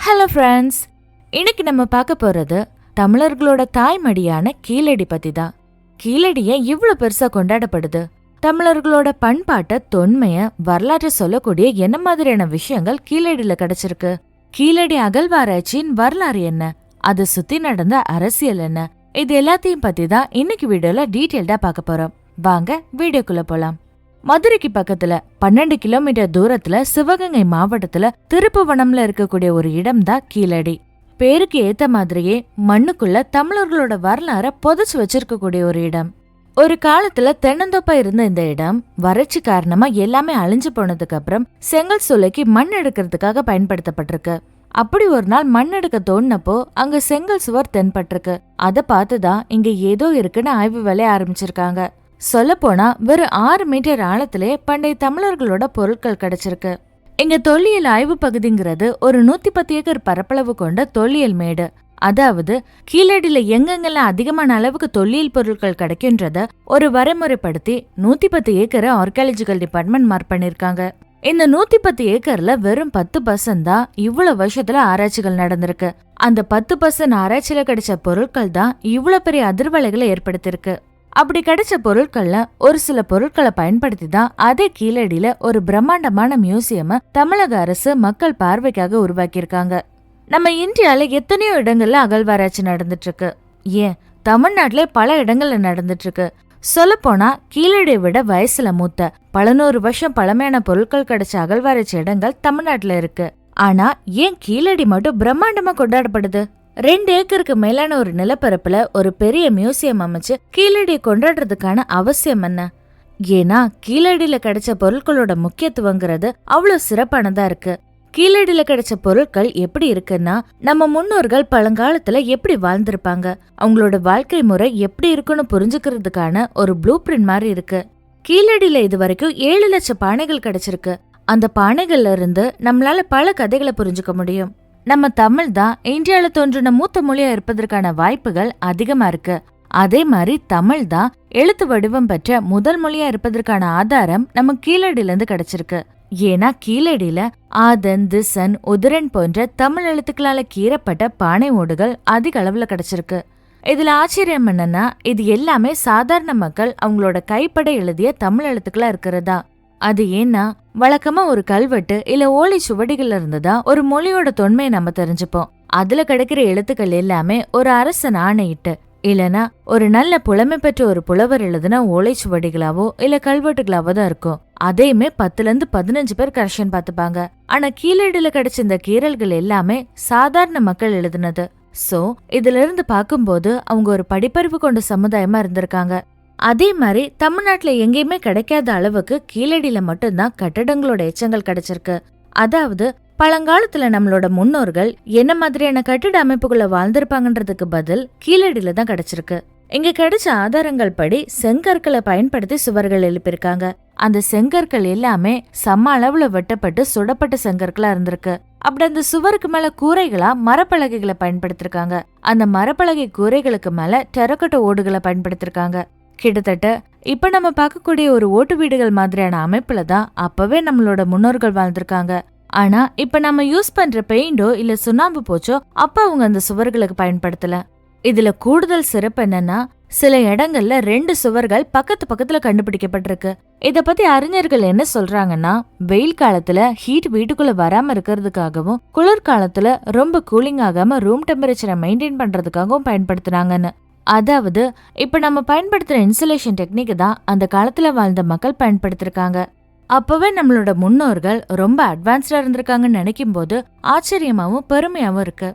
Hello friends, இன்னைக்கு நம்ம பார்க்க போறது தமிழர்களோட தாய்மடியான கீழடி பத்தி தான். கீழடி ஏன் இவ்வளவு பெருசா கொண்டாடப்படுது? தமிழர்களோட பண்பாட்டை, தொன்மைய, வரலாற்றை சொல்லக்கூடிய என்ன மாதிரியான விஷயங்கள் கீழடியில கிடைச்சிருக்கு? கீழடி அகழ்வாராய்ச்சியின் வரலாறு என்ன? அதை சுத்தி நடந்த அரசியல் என்ன? இது எல்லாத்தையும் பத்தி தான் இன்னைக்கு வீடியோல டீட்டெயில்டா பார்க்க போறோம். வாங்க வீடியோக்குள்ள போலாம். மதுரைக்கு பக்கத்துல 12 கிலோமீட்டர் தூரத்துல சிவகங்கை மாவட்டத்துல திருப்புவனம்ல இருக்கக்கூடிய ஒரு இடம் தான் கீழடி. பேருக்கு ஏத்த மாதிரியே மண்ணுக்குள்ள தமிழர்களோட வரலாற புதைச்சு வச்சிருக்கக்கூடிய ஒரு இடம். ஒரு காலத்துல தென்னந்தோப்பா இருந்த இந்த இடம் வறட்சி காரணமா எல்லாமே அழிஞ்சு போனதுக்கு அப்புறம் செங்கல் சூளைக்கு மண் எடுக்கிறதுக்காக பயன்படுத்தப்பட்டிருக்கு. அப்படி ஒரு நாள் மண் எடுக்க தோணுனப்போ அங்க செங்கல் சுவர் தென்பட்டிருக்கு. அதை பார்த்துதான் இங்க ஏதோ இருக்குன்னு ஆய்வு வேலைய ஆரம்பிச்சிருக்காங்க. சொல்ல போனா வெறும் 6 மீட்டர் ஆழத்திலே பண்டைய தமிழர்களோட பொருட்கள் கிடைச்சிருக்கு. இங்க தொல்லியல் ஆய்வு பகுதிங்கிறது ஒரு 110 ஏக்கர் பரப்பளவு கொண்ட தொல்லியல் மேடு. அதாவது கீழடியில எங்கெங்கெல்லாம் அதிகமான அளவுக்கு தொல்லியல் பொருட்கள் கிடைக்குன்றத ஒரு வரைமுறைப்படுத்தி 110 ஏக்கரை ஆர்கியாலஜிக்கல் டிபார்ட்மெண்ட் மார்க் பண்ணிருக்காங்க. இந்த 110 ஏக்கர்ல வெறும் 10% தான் இவ்வளவு வருஷத்துல ஆராய்ச்சிகள் நடந்திருக்கு. அந்த 10% ஆராய்ச்சியில கிடைச்ச பொருட்கள் தான் இவ்வளவு பெரிய அதிர்வலைகளை ஏற்படுத்திருக்கு. அப்படி கிடைச்ச பொருட்கள்ல ஒரு சில பொருட்களை பயன்படுத்தி தான் அதே கீழடியில ஒரு பிரம்மாண்டமான மியூசியம தமிழக அரசு மக்கள் பார்வைக்காக உருவாக்கியிருக்காங்க. நம்ம இந்தியால எத்தனையோ இடங்கள்ல அகழ்வாராய்ச்சி நடந்துட்டு இருக்கு. ஏன் தமிழ்நாட்டிலே பல இடங்கள்ல நடந்துட்டு இருக்கு. சொல்ல போனா கீழடியை விட வயசுல மூத்த 100 வருஷம் பழமையான பொருட்கள் கிடைச்ச அகழ்வாராய்ச்சி இடங்கள் தமிழ்நாட்டுல இருக்கு. ஆனா ஏன் கீழடி மட்டும் பிரம்மாண்டமா கொண்டாடப்படுது? 2 ஏக்கருக்கு மேலான ஒரு நிலப்பரப்புல ஒரு பெரிய மியூசியம் அமைச்சு கீழடியை கொண்டாடுறதுக்கான அவசியம் என்ன? ஏன்னா கீழடியில கிடைச்ச பொருட்களோட முக்கியத்துவங்கிறது அவ்வளவு சிறப்பானதா இருக்கு. கீழடியில கிடைச்ச பொருட்கள் எப்படி இருக்குன்னா, நம்ம முன்னோர்கள் பழங்காலத்துல எப்படி வாழ்ந்திருப்பாங்க, அவங்களோட வாழ்க்கை முறை எப்படி இருக்குன்னு புரிஞ்சுக்கிறதுக்கான ஒரு ப்ளூ பிரிண்ட் மாதிரி இருக்கு. கீழடியில இது வரைக்கும் 7 லட்சம் பானைகள் கிடைச்சிருக்கு. அந்த பானைகள்ல இருந்து நம்மளால பல கதைகளை புரிஞ்சுக்க முடியும். நம்ம தமிழ் தான் இந்தியால தோன்றின மூத்த மொழியா இருப்பதற்கான வாய்ப்புகள் அதிகமா இருக்கு. அதே மாதிரி தமிழ் தான் எழுத்து வடிவம் பெற்ற முதல் மொழியா இருப்பதற்கான ஆதாரம் நம்ம கீழடியில இருந்து கிடைச்சிருக்கு. ஏன்னா கீழடியில ஆதன், திசன், உதிரன் போன்ற தமிழ் எழுத்துக்களால கீறப்பட்ட பானை ஓடுகள் அதிக அளவுல கிடைச்சிருக்கு. இதுல ஆச்சரியம் என்னன்னா, இது எல்லாமே சாதாரண மக்கள் அவங்களோட கைப்பட எழுதிய தமிழ் எழுத்துக்களா இருக்கிறதா. அது ஏன்னா வழக்கமா ஒரு கல்வெட்டு இல்ல ஓலை சுவடிகள்ல இருந்துதான் ஒரு மொழியோட தொன்மையை நம்ம தெரிஞ்சுப்போம். அதுல கிடைக்கிற எழுத்துக்கள் எல்லாமே ஒரு அரசன் ஆணையிட்டு இல்லனா ஒரு நல்ல புலமை பெற்ற ஒரு புலவர் எழுதுன ஓலை சுவடிகளாவோ இல்ல கல்வெட்டுகளாவோ தான் இருக்கும். அதையுமே 10ல இருந்து 15 பேர் கரெக்ஷன் பார்த்துப்பாங்க. ஆனா கீழடியில கிடைச்ச இந்த கீறல்கள் எல்லாமே சாதாரண மக்கள் எழுதுனது. சோ இதுல இருந்து பாக்கும்போது அவங்க ஒரு படிப்பறிவு கொண்ட சமுதாயமா இருந்திருக்காங்க. அதே மாதிரி தமிழ்நாட்டுல எங்கேயுமே கிடைக்காத அளவுக்கு கீழடியில மட்டும்தான் கட்டடங்களோட எச்சங்கள் கிடைச்சிருக்கு. அதாவது பழங்காலத்துல நம்மளோட முன்னோர்கள் என்ன மாதிரியான கட்டிட அமைப்புக்குள்ள வாழ்ந்திருப்பாங்கன்றதுக்கு பதில் கீழடியில தான் கிடைச்சிருக்கு. இங்க கிடைச்ச ஆதாரங்கள் படி செங்கற்களை பயன்படுத்தி சுவர்கள் எழுப்பியிருக்காங்க. அந்த செங்கற்கள் எல்லாமே சம அளவுல வெட்டப்பட்டு சுடப்பட்ட செங்கற்களா இருந்திருக்கு. அப்படி அந்த சுவருக்கு மேல கூரைகளா மரப்பலகைகளை பயன்படுத்திருக்காங்க. அந்த மரப்பலகை கூரைகளுக்கு மேல டெரக்கோட்டா ஓடுகளை பயன்படுத்திருக்காங்க. கிட்டத்தட்ட இப்ப நம்ம பார்க்கக்கூடிய ஒரு ஓட்டு வீடுகள் மாதிரியான அமைப்புல தான் அப்பவே நம்மளோட முன்னோர்கள் வாழ்ந்திருக்காங்க. ஆனா இப்ப நம்ம யூஸ் பண்ற பெயிண்டோ இல்ல சுண்ணாம்பு போச்சோ அப்ப அவங்க அந்த சுவர்களுக்கு பயன்படுத்தல. இதுல கூடுதல் சிறப்பு என்னன்னா, சில இடங்கள்ல 2 சுவர்கள் பக்கத்துல கண்டுபிடிக்கப்பட்டிருக்கு. இத பத்தி அறிஞர்கள் என்ன சொல்றாங்கன்னா, வெயில் காலத்துல ஹீட் வீட்டுக்குள்ள வராம இருக்கிறதுக்காகவும் குளிர்காலத்துல ரொம்ப கூலிங் ஆகாம ரூம் டெம்பரேச்சரை மெயின்டைன் பண்றதுக்காகவும் பயன்படுத்துறாங்கன்னு. அதாவது இப்ப நம்ம பயன்படுத்துற இன்சுலேஷன் டெக்னிக் தான் அந்த காலத்துல வாழ்ந்த மக்கள் பயன்படுத்திருக்காங்க. அப்பவே நம்மளோட முன்னோர்கள் ரொம்ப அட்வான்ஸ்டா இருந்திருக்காங்கன்னு நினைக்கும் போது ஆச்சரியமாவும் பெருமையாவும் இருக்கு.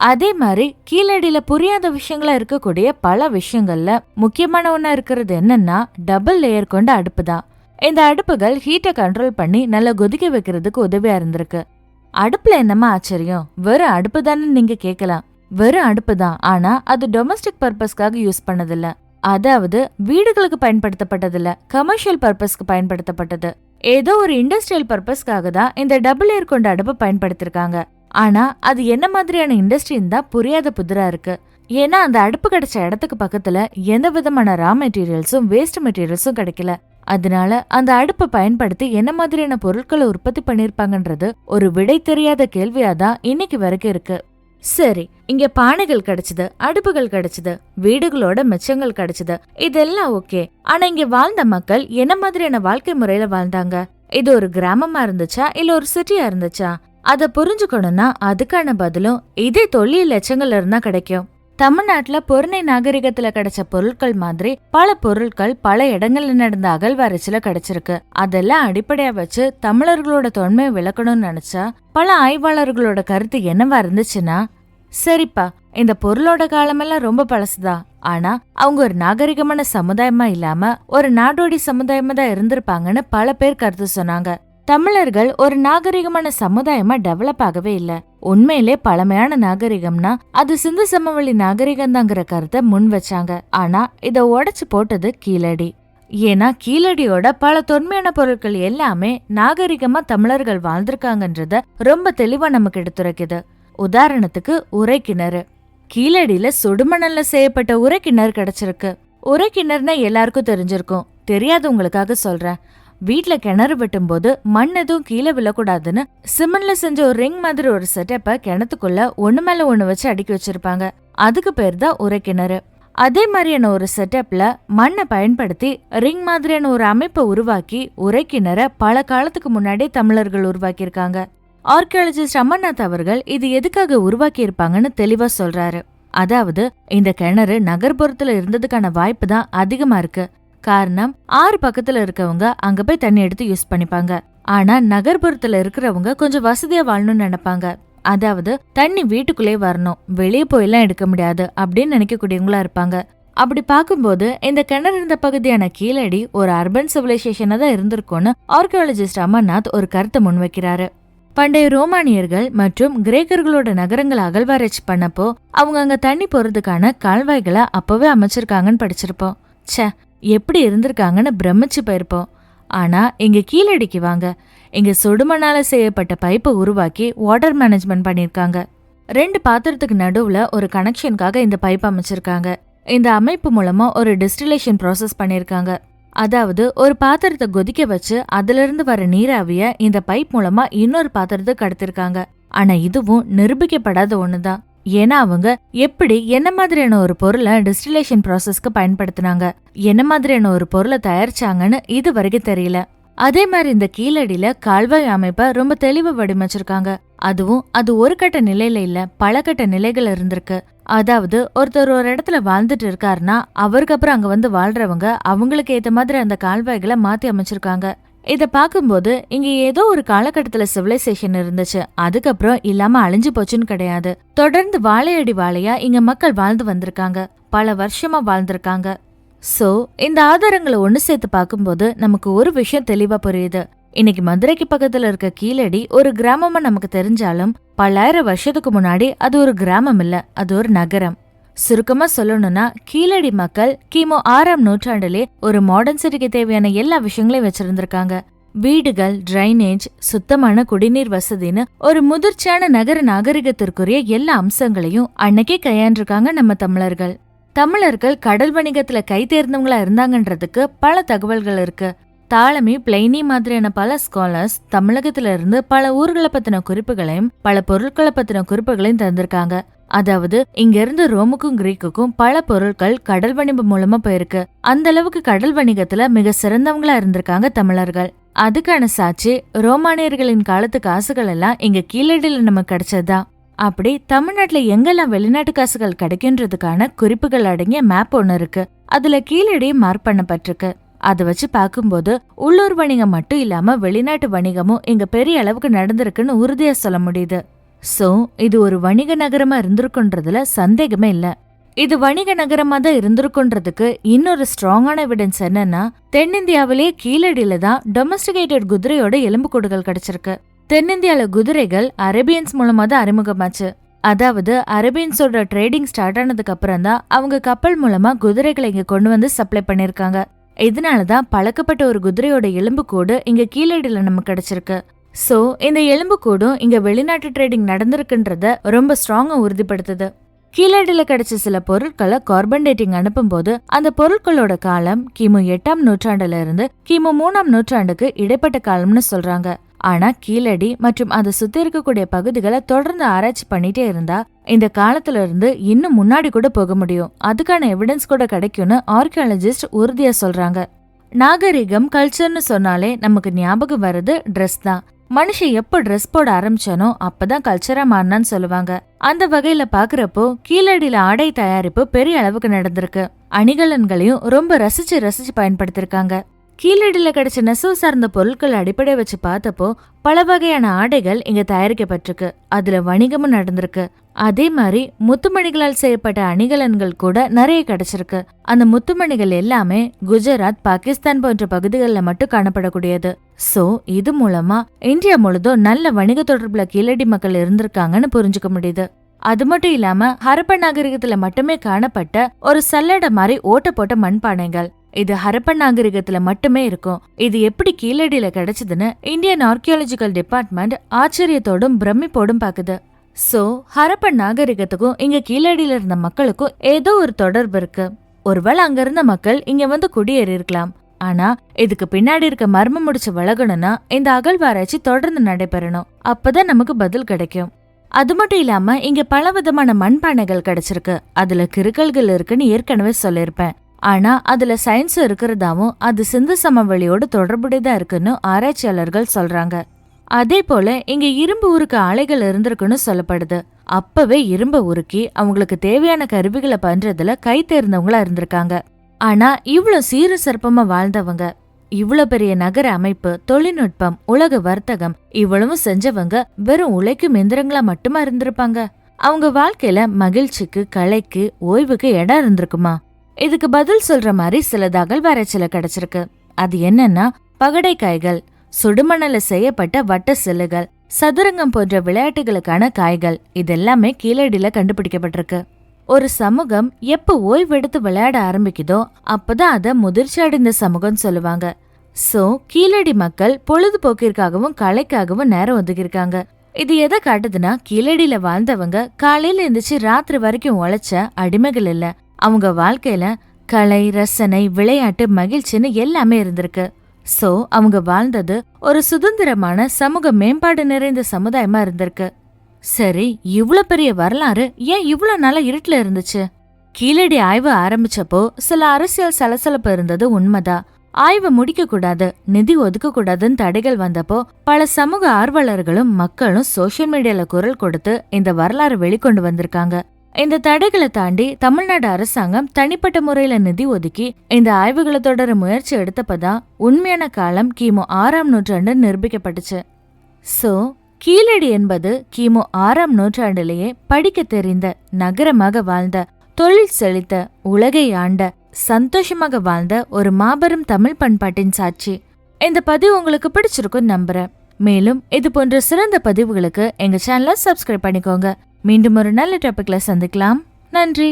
அதே மாதிரி கீழடியில புரியாத விஷயங்களா இருக்கக்கூடிய பல விஷயங்கள்ல முக்கியமான ஒண்ணா இருக்கிறது என்னன்னா, டபுள் லேயர் கொண்ட அடுப்பு தான். இந்த அடுப்புகள் ஹீட்டை கண்ட்ரோல் பண்ணி நல்லா கொதிக்க வைக்கிறதுக்கு உதவியா இருந்திருக்கு. அடுப்புல என்னமா ஆச்சரியம், வெறும் அடுப்பு தானே நீங்க கேட்கலாம். வெறும் அடுப்பு தான், ஆனா அது டொமஸ்டிக் பர்பஸ்க்காக யூஸ் பண்ணதில்ல. அதாவது வீடுகளுக்கு பயன்படுத்தப்பட்டதில்ல, கமர்ஷியல் பர்பஸ்க்கு பயன்படுத்தப்பட்டது. ஏதோ ஒரு இண்டஸ்ட்ரியல் பர்பஸ்க்காக தான் இந்த டபுள் லேயர் கொண்ட அடுப்பை பயன்படுத்திருக்காங்க. ஆனா அது என்ன மாதிரியான இண்டஸ்ட்ரின்னு தான் புரியாத புதிரா இருக்கு. ஏன்னா அந்த அடுப்பு கிடைச்ச இடத்துக்கு பக்கத்துல எந்த விதமான ரா மெட்டீரியல்ஸும் வேஸ்ட் மெட்டீரியல்ஸும் கிடைக்கல. அதனால அந்த அடுப்பை பயன்படுத்தி என்ன மாதிரியான பொருட்களை உற்பத்தி பண்ணிருப்பாங்கன்றது ஒரு விடை தெரியாத கேள்வியாதான் இன்னைக்கு வரைக்கும் இருக்கு. சரி, இங்க பானைகள் கிடைச்சது, அடுப்புகள் கிடைச்சது, வீடுகளோட மிச்சங்கள் கிடைச்சது, இதெல்லாம் ஓகே. ஆனா இங்க வாழ்ந்த மக்கள் என்ன மாதிரியான வாழ்க்கை முறையில வாழ்ந்தாங்க? இது ஒரு கிராமமா இருந்துச்சா இல்ல ஒரு சிட்டியா இருந்துச்சா? அத புரிஞ்சுக்கணும்னா அதுக்கான பதிலும் இதே தொல்லியல் எச்சங்கள்ல இருந்தா கிடைக்கும். தமிழ்நாட்டுல பொருணை நாகரிகத்துல கிடைச்ச பொருட்கள் மாதிரி பல பொருட்கள் பல இடங்கள்ல நடந்த அகழ்வாராய்ச்சியில கிடைச்சிருக்கு. அதெல்லாம் அடிப்படையா வச்சு தமிழர்களோட தொன்மையை விளக்கணும்னு நினைச்சா பல ஆய்வாளர்களோட கருத்து என்னவா இருந்துச்சுன்னா, சரிப்பா, இந்த பொருளோட காலமெல்லாம் ரொம்ப பழசுதா, ஆனா அவங்க ஒரு நாகரிகமான சமுதாயமா இல்லாம ஒரு நாடோடி சமுதாயமா தான் இருந்திருப்பாங்கன்னு பல பேர் கருத்து சொன்னாங்க. தமிழர்கள் ஒரு நாகரிகமான சமுதாயமா டெவலப் ஆகவே இல்ல. உண்மையிலே பழமையான நாகரிகம்னா அது சிந்து சமவெளி நாகரிகம் தாங்கிற கருத்தை முன் வச்சாங்க. ஆனா இத உடைச்சு போட்டது கீழடி. ஏன்னா கீழடியோட பல தொன்மையான பொருட்கள் எல்லாமே நாகரிகமா தமிழர்கள் வாழ்ந்திருக்காங்கன்றத ரொம்ப தெளிவா நமக்கு எடுத்துரைக்குது. உதாரணத்துக்கு உரை கிணறு. கீழடியில சுடுமணல்ல செய்யப்பட்ட உரை கிணறு கிடைச்சிருக்கு. உரை கிணறுனா எல்லாருக்கும் தெரிஞ்சிருக்கும். தெரியாதவங்களுக்காக சொல்றேன். வீட்ல கிணறு வெட்டும் போது மண் எதுவும் கீழே விழக்கூடாதுன்னு சிமெண்ட்ல செஞ்ச ஒரு ரிங் மாதிரி ஒரு செட்டப்ப கிணத்துக்குள்ள ஒண்ணு மேல ஒண்ணு வச்சு அடுக்கி வச்சிருப்பாங்க. அதுக்கு பேர் தான் உரை கிணறு. அதே மாதிரியான ஒரு செட்டப்ல மண்ணை பயன்படுத்தி ரிங் மாதிரியான ஒரு அமைப்பை உருவாக்கி உரை கிணற பல காலத்துக்கு முன்னாடியே தமிழர்கள் உருவாக்கியிருக்காங்க. ஆர்கியாலஜிஸ்ட் அமர்நாத் அவர்கள் இது எதுக்காக உருவாக்கி இருப்பாங்கன்னு தெளிவா சொல்றாரு. அதாவது இந்த கிணறு நகர்ப்புறத்துல இருந்ததுக்கான வாய்ப்பு தான் அதிகமா இருக்கு. காரணம், ஆறு பக்கத்துல இருக்கவங்க அங்க போய் தண்ணி எடுத்து யூஸ் பண்ணிப்பாங்க. ஆனா நகர்ப்புறத்துல இருக்கிறவங்க கொஞ்சம் வசதியா வாழணும்னு நினைப்பாங்க. அதாவது தண்ணி வீட்டுக்குள்ளே வரணும், வெளியே போயெல்லாம் எடுக்க முடியாது அப்படின்னு நினைக்கக்கூடியவங்களா இருப்பாங்க. அப்படி பார்க்கும்போது இந்த கிணறு இருந்த பகுதியான கீழடி ஒரு அர்பன் சிவிலைசேஷனா தான் இருந்திருக்கும்னு ஆர்கியாலஜிஸ்ட் அமர்நாத் ஒரு கருத்தை முன்வைக்கிறாரு. பண்டைய ரோமானியர்கள் மற்றும் கிரேக்கர்களோட நகரங்களை அகழ்வாராய்ச்சி பண்ணப்போ அவங்க அங்க தண்ணி போறதுக்கான கால்வாய்களை அப்பவே அமைச்சிருக்காங்கன்னு படிச்சிருப்போம். ச்சே, எப்படி இருந்திருக்காங்கன்னு பிரமிச்சு போயிருப்போம். ஆனா இங்க கீழடிக்கு வாங்க, இங்க சுடுமணால செய்யப்பட்ட பைப்பை உருவாக்கி வாட்டர் மேனேஜ்மெண்ட் பண்ணிருக்காங்க. 2 பாத்திரத்துக்கு நடுவுல ஒரு கனெக்ஷனுக்காக இந்த பைப் அமைச்சிருக்காங்க. இந்த அமைப்பு மூலமா ஒரு டிஸ்டிலேஷன் ப்ராசஸ் பண்ணிருக்காங்க. அதாவது ஒரு பாத்திரத்தை கொதிக்க வச்சு அதுல இருந்து வர நீராவிய இந்த பைப் மூலமா இன்னொரு பாத்திரத்துக்கு கடத்திருக்காங்க. ஆனா இதுவும் நிரூபிக்கப்படாத ஒண்ணுதான். ஏன்னா அவங்க எப்படி என்ன மாதிரியான ஒரு பொருளை டிஸ்டிலேஷன் ப்ராசஸ்க்கு பயன்படுத்தினாங்க, என்ன மாதிரியான ஒரு பொருளை தயாரிச்சாங்கன்னு இது வரைக்கும் தெரியல. அதே மாதிரி இந்த கீழடியில கால்வாய் அமைப்பை ரொம்ப தெளிவா வடிவமைச்சிருக்காங்க. அதுவும் அது ஒரு கட்ட நிலையில இல்ல, பல கட்ட நிலைகள் இருந்திருக்கு. அதாவது ஒருத்தர் ஒரு இடத்துல வாழ்ந்துட்டு இருக்காருன்னா அவருக்கு அப்புறம் அங்க வந்து வாழ்றவங்க அவங்களுக்கு ஏத்த மாதிரி அந்த கால்வாய்களை மாத்தி அமைச்சிருக்காங்க. இத பாக்கும்போது இங்க ஏதோ ஒரு காலகட்டத்துல சிவிலைசேஷன் இருந்துச்சு, அதுக்கப்புறம் இல்லாம அழிஞ்சு போச்சுன்னு கிடையாது. தொடர்ந்து வாழையடி வாழையா இங்க மக்கள் வாழ்ந்து வந்திருக்காங்க, பல வருஷமா வாழ்ந்திருக்காங்க. சோ இந்த ஆதாரங்களை ஒண்ணு சேர்த்து பார்க்கும்போது நமக்கு ஒரு விஷயம் தெளிவா புரியுது. இன்னைக்கு மதுரைக்கு பக்கத்துல இருக்க கீழடி ஒரு கிராமமா நமக்கு தெரிஞ்சாலும் பல்லாயிரம் வருஷத்துக்கு முன்னாடி அது ஒரு கிராமம் இல்ல, அது ஒரு நகரம். சுருக்கமா சொல்லணும்னா கீழடி மக்கள் கிமு 6ஆம் நூற்றாண்டிலே ஒரு மாடர்ன் சிட்டிக்கு தேவையான எல்லா விஷயங்களையும் வச்சிருந்திருக்காங்க. வீடுகள், டிரைனேஜ், சுத்தமான குடிநீர் வசதின்னு ஒரு முதிர்ச்சியான நகர நாகரிகத்திற்குரிய எல்லா அம்சங்களையும் அன்னைக்கே கையாண்டிருக்காங்க நம்ம தமிழர்கள். தமிழர்கள் கடல் வணிகத்துல கை தேர்ந்தவங்களா இருந்தாங்கன்றதுக்கு பல தகவல்கள் இருக்கு. தாலமி, பிளைனி மாதிரியான பல ஸ்காலர்ஸ் தமிழகத்துல இருந்து பல ஊர்களை பத்தின குறிப்புகளையும் பல பொருட்களை பத்தின குறிப்புகளையும் தந்திருக்காங்க. அதாவது இங்க இருந்து ரோமுக்கும் கிரீக்குக்கும் பல பொருட்கள் கடல் வணிகம் மூலமா போயிருக்கு. அந்த அளவுக்கு கடல் வணிகத்துல மிக சிறந்தவங்களா இருந்திருக்காங்க தமிழர்கள். அதுக்கான சாட்சி ரோமானியர்களின் காலத்து காசுகள் எல்லாம் இங்க கீழடியில நமக்கு கிடைச்சதா. அப்படி தமிழ்நாட்டுல எங்கெல்லாம் வெளிநாட்டு காசுகள் கிடைக்கின்றதுக்கான குறிப்புகள் அடங்கிய மேப் ஒண்ணு இருக்கு. அதுல கீழடி மார்க் பண்ணப்பட்டிருக்கு. அதை வச்சு பார்க்கும்போது உள்ளூர் வணிகம் மட்டும் இல்லாம வெளிநாட்டு வணிகமும் இங்க பெரிய அளவுக்கு நடந்திருக்குன்னு உறுதியா சொல்ல முடியுது. சோ இது ஒரு வணிக நகரமா இருந்திருக்குன்றதுல சந்தேகமே இல்ல. இது வணிக நகரமா தான் இருந்திருக்குன்றதுக்கு இன்னொரு ஸ்ட்ராங்கான எவிடன்ஸ் என்னன்னா, தென்னிந்தியாவிலேயே கீழடியில தான் டொமஸ்டிகேட்டட் குதிரையோட எலும்புக்கூடுகள் கிடைச்சிருக்கு. தென்னிந்தியால குதிரைகள் அரேபியன்ஸ் மூலமா தான் அறிமுகமாச்சு. அதாவது அரேபியன்ஸோட ட்ரேடிங் ஸ்டார்ட் ஆனதுக்கு அப்புறம் தான் அவங்க கப்பல் மூலமா குதிரைகளை இங்க கொண்டு வந்து சப்ளை பண்ணிருக்காங்க. இதனாலதான் பழக்கப்பட்ட ஒரு குதிரையோட எலும்புக்கூடு இங்க கீழடியில நமக்கு கிடைச்சிருக்கு. சோ இந்த எலும்புக்கூடும் இங்க வெளிநாட்டு ட்ரேடிங் நடந்திருக்குன்றத ரொம்ப ஸ்ட்ராங்கா உறுதிப்படுத்துது. கீழடியில கிடைச்ச சில பொருட்களை கார்பன் டேட்டிங் அனுப்பும் போது அந்த பொருட்களோட காலம் கிமு 8ஆம் நூற்றாண்டுல இருந்து கிமு 3ஆம் நூற்றாண்டுக்கு இடைப்பட்ட காலம்னு சொல்றாங்க. ஆனா கீழடி மற்றும் அதை சுத்தி இருக்கக்கூடிய பகுதிகளை தொடர்ந்து ஆராய்ச்சி பண்ணிட்டே இருந்தா இந்த காலத்துல இருந்து இன்னும் முன்னாடி கூட போக முடியும். அதுக்கான எவிடன்ஸ் கூட கிடைக்கும்னு ஆர்கியாலஜிஸ்ட் உறுதியா சொல்றாங்க. நாகரிகம் கல்ச்சர்னு சொன்னாலே நமக்கு ஞாபகம் வர்றது ட்ரெஸ் தான். மனுஷன் எப்ப ட்ரெஸ் போட ஆரம்பிச்சானோ அப்பதான் கல்ச்சரா மாறினான்னு சொல்லுவாங்க. அந்த வகையில பாக்குறப்போ கீழடியில ஆடை தயாரிப்பு பெரிய அளவுக்கு நடந்திருக்கு. அணிகலன்களையும் ரொம்ப ரசிச்சு பயன்படுத்திருக்காங்க. கீழடியில கிடைச்ச நெசவு சார்ந்த பொருட்கள் அடிப்படை வச்சு பார்த்தப்போ பல வகையான ஆடைகள் இங்க தயாரிக்கப்பட்டிருக்கு. அதுல வணிகமும் நடந்திருக்கு. அதே மாதிரி முத்துமணிகளால் செய்யப்பட்ட அணிகலன்கள் கூட நிறைய கிடைச்சிருக்கு. அந்த முத்துமணிகள் எல்லாமே குஜராத், பாகிஸ்தான் போன்ற பகுதிகளில் மட்டும் காணப்படக்கூடியது. சோ இது மூலமா இந்தியா முழுதும் நல்ல வணிக தொடர்புல கீழடி மக்கள் இருந்திருக்காங்கன்னு புரிஞ்சுக்க முடியுது. அது மட்டும் இல்லாம ஹரப்பா நாகரிகத்துல மட்டுமே காணப்பட்ட ஒரு சல்லடை மாதிரி ஓட்ட போட்ட மண்பானைகள். இது ஹரப்பா நாகரிகத்துல மட்டுமே இருக்கும். இது எப்படி கீழடியில கிடைச்சதுன்னு இந்தியன் ஆர்கியாலஜிக்கல் டிபார்ட்மெண்ட் ஆச்சரியத்தோடும் பிரமிப்போடும் பாக்குது. சோ ஹரப்பா நாகரிகத்துக்கும் இங்க கீழடியில இருந்த மக்களுக்கும் ஏதோ ஒரு தொடர்பு இருக்கு. ஒருவேளை அங்க இருந்த மக்கள் இங்க வந்து குடியேறி இருக்கலாம். ஆனா இதுக்கு பின்னாடி இருக்க மர்மம் முடிச்சு விலகணும்னா இந்த அகழ்வாராய்ச்சி தொடர்ந்து நடைபெறணும். அப்பதான் நமக்கு பதில் கிடைக்கும். அது மட்டும் இல்லாம இங்க பல விதமான மண்பானைகள் கிடைச்சிருக்கு. அதுல கிறுக்கல்கள் இருக்குன்னு ஏற்கனவே சொல்லிருப்பேன். ஆனா அதுல சயின்ஸ் இருக்கிறதாவும் அது சிந்து சமவெளியோட தொடர்புடையதா இருக்குன்னு ஆராய்ச்சியாளர்கள் சொல்றாங்க. அதே போல இங்க இரும்பு உருக்கு ஆலைகள் இருந்திருக்குன்னு சொல்லப்படுது. அப்பவே இரும்பை உருக்கி அவங்களுக்கு தேவையான கருவிகளை பண்றதுல கை தேர்ந்தவங்களா இருந்திருக்காங்க. ஆனா இவ்வளவு சீர சிறப்பமா வாழ்ந்தவங்க, இவ்வளவு பெரிய நகர அமைப்பு, தொழில்நுட்பம், உலக வர்த்தகம் இவ்வளவும் செஞ்சவங்க வெறும் உழைக்கும் எந்திரங்களா மட்டுமா இருந்திருப்பாங்க? அவங்க வாழ்க்கையில மகிழ்ச்சிக்கு, கலைக்கு, ஓய்வுக்கு இடம் இருந்திருக்குமா? இதுக்கு பதில் சொல்ற மாதிரி சில அகழ்வாராய்ச்சியில கிடைச்சிருக்கு. அது என்னன்னா பகடை காய்கள், சுடுமணல செய்யப்பட்ட வட்ட சில்லுகள், சதுரங்கம் போன்ற விளையாட்டுகளுக்கான காய்கள் இதெல்லாமே கீழடியில கண்டுபிடிக்கப்பட்டிருக்கு. ஒரு சமூகம் எப்ப ஓய்வெடுத்து விளையாட ஆரம்பிக்குதோ அப்பதான் அத முதிர்ச்சி அடைந்த சமூகம் சொல்லுவாங்க. சோ கீழடி மக்கள் பொழுதுபோக்கிற்காகவும் கலைக்காகவும் நேரம் ஒதுக்கிருக்காங்க. இது எதை காட்டுதுன்னா கீழடியில வாழ்ந்தவங்க காலையில எந்திரிச்சு ராத்திரி வரைக்கும் உழைச்ச அடிமைகள் இல்ல. அவங்க வாழ்க்கையில கலை, ரசனை, விளையாட்டு, மகிழ்ச்சின்னு எல்லாமே இருந்திருக்கு. சோ அவங்க வாழ்ந்தது ஒரு சுதந்திரமான சமூக மேம்பாடு நிறைந்த சமுதாயமா இருந்திருக்கு. சரி, இவ்ளோ பெரிய வரலாறு ஏன் இவ்ளோ நாளா இருட்டுல இருந்துச்சு? கீழடி ஆய்வு ஆரம்பிச்சப்போ சில அரசியல் சலசலப்பு இருந்தது உண்மைதான். ஆய்வு முடிக்க கூடாது, நிதி ஒதுக்க கூடாதுன்னு தடைகள் வந்தப்போ பல சமூக ஆர்வலர்களும் மக்களும் சோசியல் மீடியால குரல் கொடுத்து இந்த வரலாறு வெளிக்கொண்டு வந்திருக்காங்க. இந்த தடைகளை தாண்டி தமிழ்நாடு அரசாங்கம் தனிப்பட்ட முறையில நிதி ஒதுக்கி இந்த ஆய்வுகளை தொடர முயற்சி எடுத்தப்பதான் உண்மையான காலம் கிமு 6ஆம் நூற்றாண்டு நிரூபிக்கப்பட்டுச்சு. சோ கீழடி என்பது கிமு 6ஆம் நூற்றாண்டிலேயே படிக்க தெரிந்த, நகரமாக வாழ்ந்த, தொழில் செழித்த, உலகை ஆண்ட, சந்தோஷமாக வாழ்ந்த ஒரு மாபெரும் தமிழ் பண்பாட்டின் சாட்சி. இந்த பதிவு உங்களுக்கு பிடிச்சிருக்குன்னு நம்புறேன். மேலும் இது போன்ற சிறந்த பதிவுகளுக்கு எங்க சேனலை சப்ஸ்கிரைப் பண்ணிக்கோங்க. மீண்டும் ஒரு நல்ல டாபிக்ல சந்திக்கலாம். நன்றி.